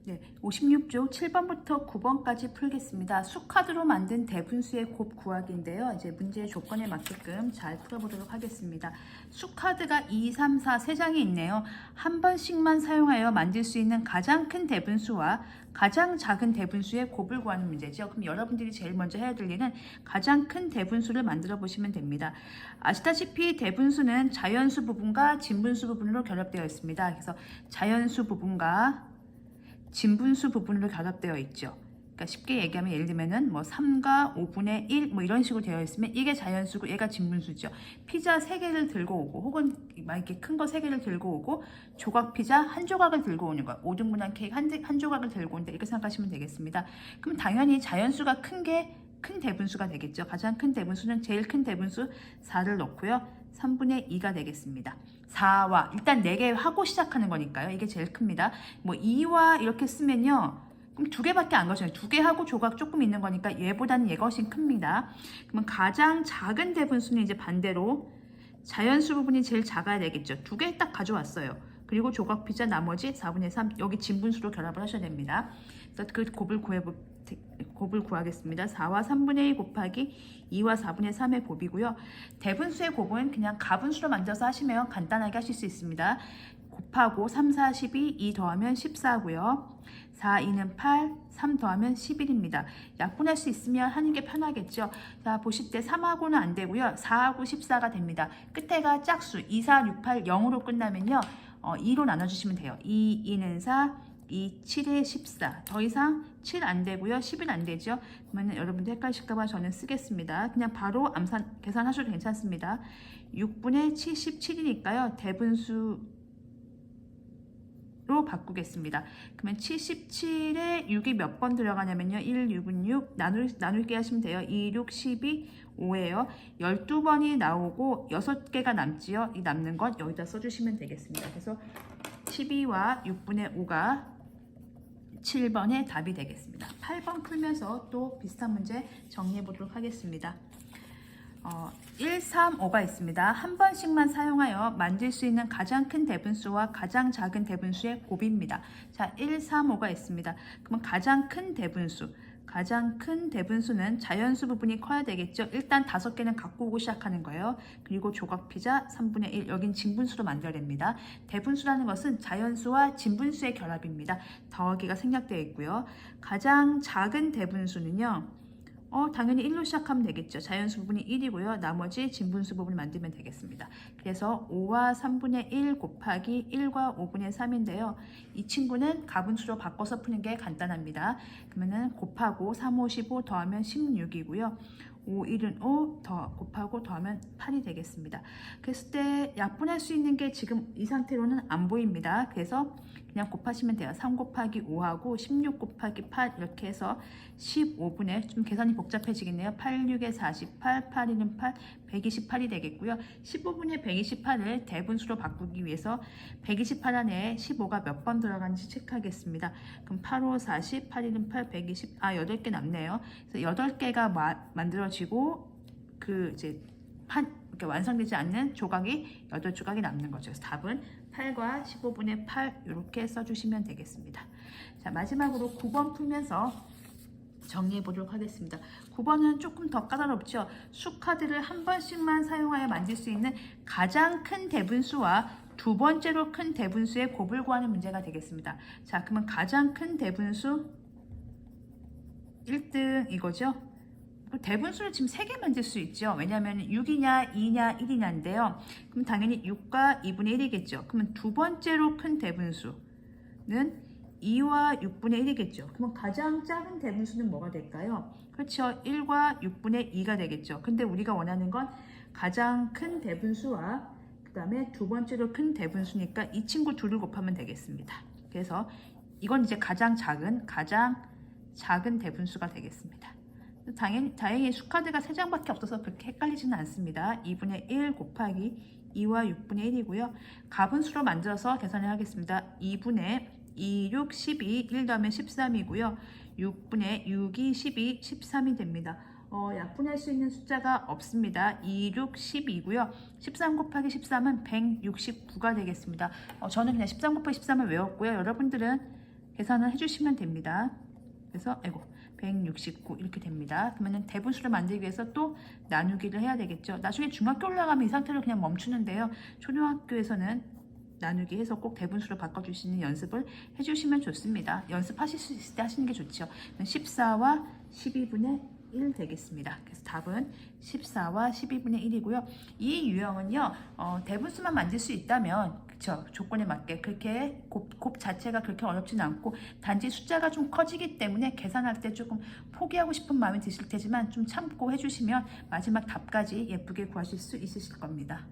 네, 56쪽 7번부터 9번까지 풀겠습니다. 수카드로 만든 대분수의 곱 구하기인데요. 이제 문제의 조건에 맞게끔 잘 풀어보도록 하겠습니다. 수카드가 2, 3, 4 세 장이 있네요. 한 번씩만 사용하여 만들 수 있는 가장 큰 대분수와 가장 작은 대분수의 곱을 구하는 문제죠. 그럼 여러분들이 제일 먼저 해야 될 일은 가장 큰 대분수를 만들어 보시면 됩니다. 아시다시피 대분수는 자연수 부분과 진분수 부분으로 결합되어 있습니다. 그래서 자연수 부분과 진분수 부분으로 결합되어 있죠. 그러니까 쉽게 얘기하면 예를 들면은 뭐 3과 5분의 1 뭐 이런 식으로 되어 있으면 이게 자연수고 얘가 진분수죠. 피자 3개를 들고 오고 혹은 막 이렇게 큰 거 3개를 들고 오고 조각 피자 한 조각을 들고 오는 거 5등분한 케이크 한 조각을 들고 온다 이렇게 생각하시면 되겠습니다. 그럼 당연히 자연수가 큰 게 큰 대분수가 되겠죠. 가장 큰 대분수는 제일 큰 대분수 4를 넣고요. 3분의 2가 되겠습니다. 4와 일단 4개 하고 시작하는 거니까요. 이게 제일 큽니다. 뭐 2와 이렇게 쓰면요. 그럼 2개밖에 안 거죠. 2개 하고 조각 조금 있는 거니까 얘보다는 얘가 훨씬 큽니다. 그러면 가장 작은 대분수는 이제 반대로 자연수 부분이 제일 작아야 되겠죠. 2개 딱 가져왔어요. 그리고 조각 피자 나머지 4분의 3 여기 진분수로 결합을 하셔야 됩니다. 그래서 그 곱을 구하겠습니다. 4와 3분의 1 곱하기 2와 4분의 3의 곱이고요. 대분수의 곱은 그냥 가분수로 만들어서 하시면 간단하게 하실 수 있습니다. 곱하고 3, 4, 12, 2 더하면 14고요. 4, 2는 8, 3 더하면 11입니다. 약분할 수 있으면 하는 게 편하겠죠. 자, 보실 때 3하고는 안 되고요. 4하고 14가 됩니다. 끝에가 짝수 2, 4, 6, 8, 0으로 끝나면요. 2로 나눠주시면 돼요. 2, 2는 4, 2, 7에 14. 더 이상 7 안 되고요. 10은 안 되죠. 그러면 여러분들 헷갈리실까봐 저는 쓰겠습니다. 그냥 바로 계산하셔도 괜찮습니다. 6분의 77이니까요. 대분수로 바꾸겠습니다. 그러면 77에 6이 몇 번 들어가냐면요. 1, 6은 6. 나누기 하시면 돼요. 2, 6, 12, 5예요. 12번이 나오고 6개가 남지요. 이 남는 건 여기다 써주시면 되겠습니다. 그래서 12와 6분의 5가 7번의 답이 되겠습니다. 8번 풀면서 또 비슷한 문제 정리해 보도록 하겠습니다. 1, 3, 5가 있습니다. 한 번씩만 사용하여 만들 수 있는 가장 큰 대분수와 가장 작은 대분수의 곱입니다. 자, 1, 3, 5가 있습니다. 그러면 가장 큰 대분수는 자연수 부분이 커야 되겠죠. 일단 5개는 갖고 오고 시작하는 거예요. 그리고 조각 피자 3분의 1, 여긴 진분수로 만들어야 됩니다. 대분수라는 것은 자연수와 진분수의 결합입니다. 더하기가 생략되어 있고요. 가장 작은 대분수는요. 당연히 1로 시작하면 되겠죠. 자연수 부분이 1이고요. 나머지 진분수 부분을 만들면 되겠습니다. 그래서 5와 3분의 1 곱하기 1과 5분의 3인데요. 이 친구는 가분수로 바꿔서 푸는 게 간단합니다. 그러면은 곱하고 3, 5, 15 더하면 16이고요. 5, 1은 5, 곱하고 더하면 8이 되겠습니다. 그랬을 때 약분할 수 있는 게 지금 이 상태로는 안 보입니다. 그래서 그냥 곱하시면 돼요. 3 곱하기 5하고 16 곱하기 8 이렇게 해서 15분의 좀 계산이 복잡해지겠네요. 8, 6에 48, 8, 2는 8, 128이 되겠고요. 15분의 128을 대분수로 바꾸기 위해서 128 안에 15가 몇 번 들어가는지 체크하겠습니다. 그럼 8, 5, 40, 8, 2는 8, 120, 8개 남네요. 그래서 8개가 만들어지고 이제 이렇게 완성되지 않는 조각이 8조각이 남는 거죠. 그래서 답은 8과 15분의 8 이렇게 써주시면 되겠습니다. 자, 마지막으로 9번 풀면서 정리해 보도록 하겠습니다. 9번은 조금 더 까다롭죠. 수카드를 한 번씩만 사용하여 만들 수 있는 가장 큰 대분수와 두 번째로 큰 대분수의 곱을 구하는 문제가 되겠습니다. 자, 그러면 가장 큰 대분수 1등 이거죠. 대분수를 지금 3개 만들 수 있죠. 왜냐하면 6이냐 2냐 1이냐인데요. 그럼 당연히 6과 2분의 1이겠죠. 그러면 두 번째로 큰 대분수는 2와 6분의 1이겠죠. 그러면 가장 작은 대분수는 뭐가 될까요? 그렇죠. 1과 6분의 2가 되겠죠. 근데 우리가 원하는 건 가장 큰 대분수와 그 다음에 두 번째로 큰 대분수니까 이 친구 둘을 곱하면 되겠습니다. 그래서 이건 이제 가장 작은 대분수가 되겠습니다. 다행히 수카드가 3장밖에 없어서 그렇게 헷갈리지는 않습니다. 2분의 1 곱하기 2와 6분의 1이고요. 가분수로 만들어서 계산을 하겠습니다. 2분의 2, 6, 12, 1 더하면 13이고요. 6분의 6이 12, 13이 됩니다. 약분할 수 있는 숫자가 없습니다. 2, 6, 12이고요. 13 곱하기 13은 169가 되겠습니다. 저는 그냥 13 곱하기 13을 외웠고요. 여러분들은 계산을 해주시면 됩니다. 그래서 169 이렇게 됩니다. 그러면 대분수를 만들기 위해서 또 나누기를 해야 되겠죠. 나중에 중학교 올라가면 이 상태로 그냥 멈추는데요. 초등학교에서는 나누기 해서 꼭 대분수로 바꿔주시는 연습을 해주시면 좋습니다. 연습하실 수 있을 때 하시는 게 좋죠. 14와 12분의 1 되겠습니다. 그래서 답은 14와 12분의 1이고요. 이 유형은요, 대분수만 만들 수 있다면, 그쵸, 조건에 맞게 그렇게 곱 자체가 그렇게 어렵지는 않고, 단지 숫자가 좀 커지기 때문에 계산할 때 조금 포기하고 싶은 마음이 드실 테지만 좀 참고 해주시면 마지막 답까지 예쁘게 구하실 수 있으실 겁니다.